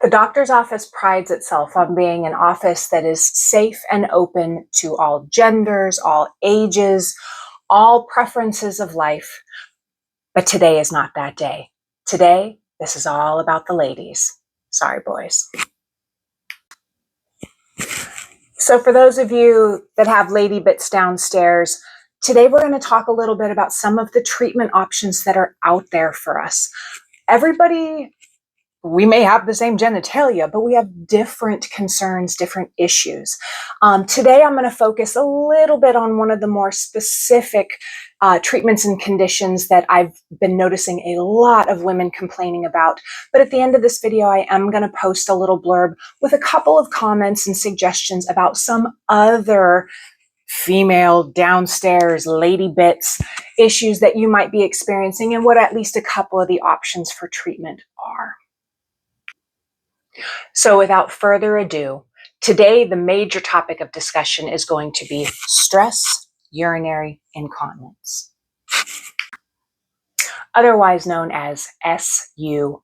The doctor's office prides itself on being an office that is safe and open to all genders, all ages, all preferences of life. But today is not that day. Today, this is all about the ladies. Sorry, boys. So for those of you that have lady bits downstairs, today we're going to talk a little bit about some of the treatment options that are out there for us. Everybody, we may have the same genitalia, but we have different concerns, different issues. Today, I'm going to focus a little bit on one of the more specific treatments and conditions that I've been noticing a lot of women complaining about. But at the end of this video, I am going to post a little blurb with a couple of comments and suggestions about some other female downstairs lady bits issues that you might be experiencing and what at least a couple of the options for treatment are. So without further ado, today the major topic of discussion is going to be stress urinary incontinence, otherwise known as SUI.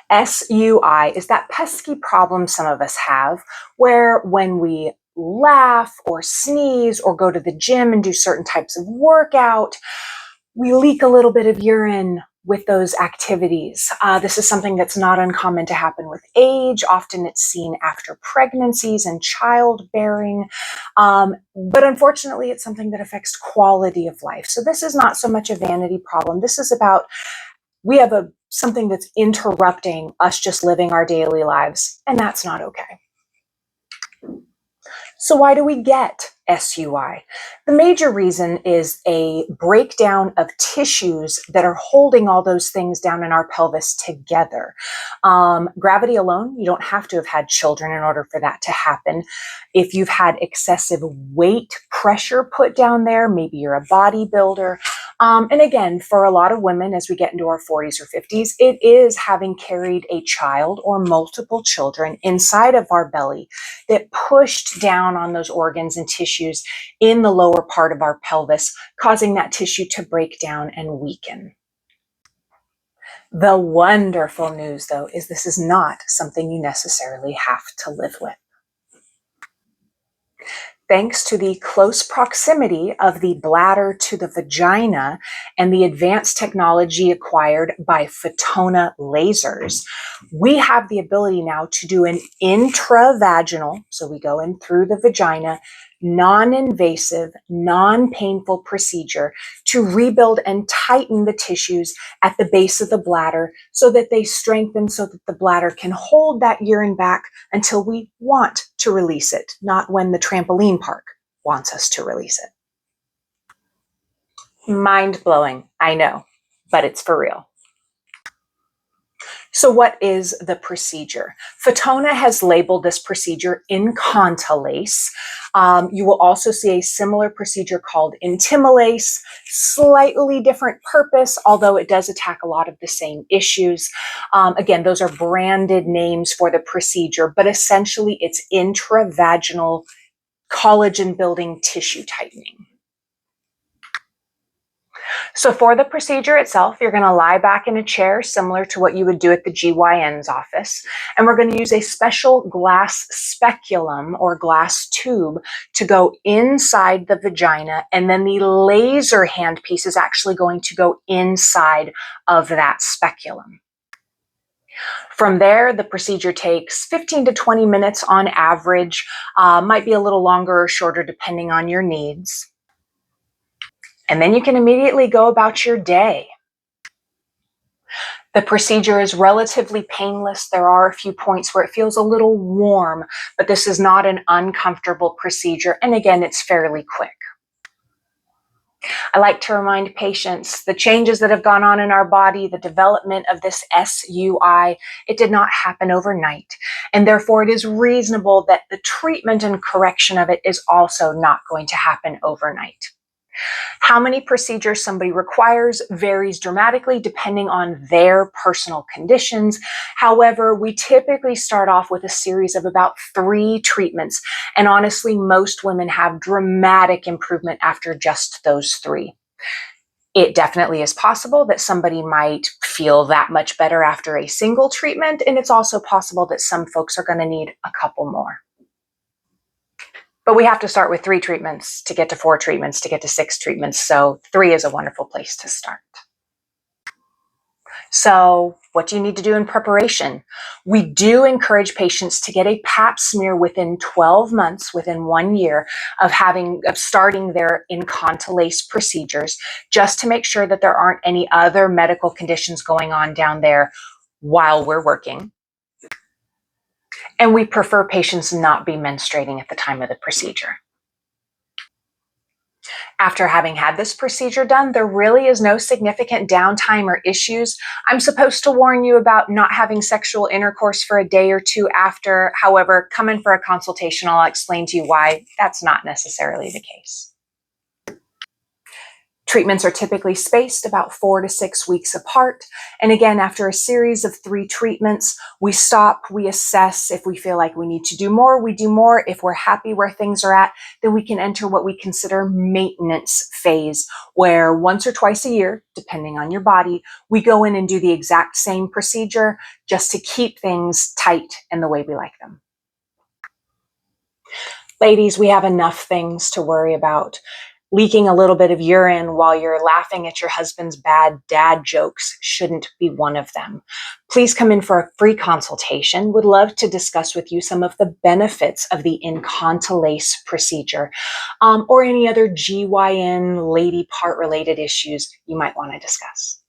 SUI is that pesky problem some of us have where when we laugh or sneeze or go to the gym and do certain types of workout, we leak a little bit of urine with those activities. This is something that's not uncommon to happen with age. Often it's seen after pregnancies and childbearing. But unfortunately, it's something that affects quality of life. So this is not so much a vanity problem. This is about, we have something that's interrupting us just living our daily lives, and that's not okay. So why do we get SUI? The major reason is a breakdown of tissues that are holding all those things down in our pelvis together. Gravity alone, you don't have to have had children in order for that to happen. If you've had excessive weight pressure put down there, maybe you're a bodybuilder. And again, for a lot of women, as we get into our 40s or 50s, it is having carried a child or multiple children inside of our belly that pushed down on those organs and tissues in the lower part of our pelvis, causing that tissue to break down and weaken. The wonderful news, though, is this is not something you necessarily have to live with. Thanks to the close proximity of the bladder to the vagina and the advanced technology acquired by Photona lasers, we have the ability now to do an intravaginal, so we go in through the vagina, non-invasive, non-painful procedure to rebuild and tighten the tissues at the base of the bladder so that they strengthen, so that the bladder can hold that urine back until we want to release it, not when the trampoline park wants us to release it. Mind-blowing, I know, but it's for real. So what is the procedure? Photona has labeled this procedure Incontilase. You will also see a similar procedure called Incontilase, slightly different purpose, although it does attack a lot of the same issues. Again, those are branded names for the procedure, but essentially it's intravaginal collagen building tissue tightening. So for the procedure itself, you're going to lie back in a chair similar to what you would do at the GYN's office. And we're going to use a special glass speculum or glass tube to go inside the vagina. And then the laser handpiece is actually going to go inside of that speculum. From there, the procedure takes 15 to 20 minutes on average, might be a little longer or shorter depending on your needs. And then you can immediately go about your day. The procedure is relatively painless. There are a few points where it feels a little warm, but this is not an uncomfortable procedure. And again, it's fairly quick. I like to remind patients the changes that have gone on in our body, the development of this SUI, it did not happen overnight. And therefore, it is reasonable that the treatment and correction of it is also not going to happen overnight. How many procedures somebody requires varies dramatically depending on their personal conditions. However, we typically start off with a series of about 3 treatments. And honestly, most women have dramatic improvement after just those 3. It definitely is possible that somebody might feel that much better after a single treatment, and it's also possible that some folks are going to need a couple more. But we have to start with 3 treatments to get to 4 treatments to get to 6 treatments, so 3 is a wonderful place to start. So what do you need to do in preparation? We do encourage patients to get a pap smear within 12 months, within 1 year of starting their Incontilase procedures, just to make sure that there aren't any other medical conditions going on down there while we're working. And we prefer patients not be menstruating at the time of the procedure. After having had this procedure done, there really is no significant downtime or issues. I'm supposed to warn you about not having sexual intercourse for a day or 2 after. However, come in for a consultation. I'll explain to you why that's not necessarily the case. Treatments are typically spaced about 4 to 6 weeks apart. And again, after a series of 3 treatments, we stop, we assess. If we feel like we need to do more, we do more. If we're happy where things are at, then we can enter what we consider maintenance phase, where once or twice a year, depending on your body, we go in and do the exact same procedure just to keep things tight and the way we like them. Ladies, we have enough things to worry about. Leaking a little bit of urine while you're laughing at your husband's bad dad jokes shouldn't be one of them. Please come in for a free consultation. Would love to discuss with you some of the benefits of the Incontilase procedure, or any other GYN lady part related issues you might want to discuss.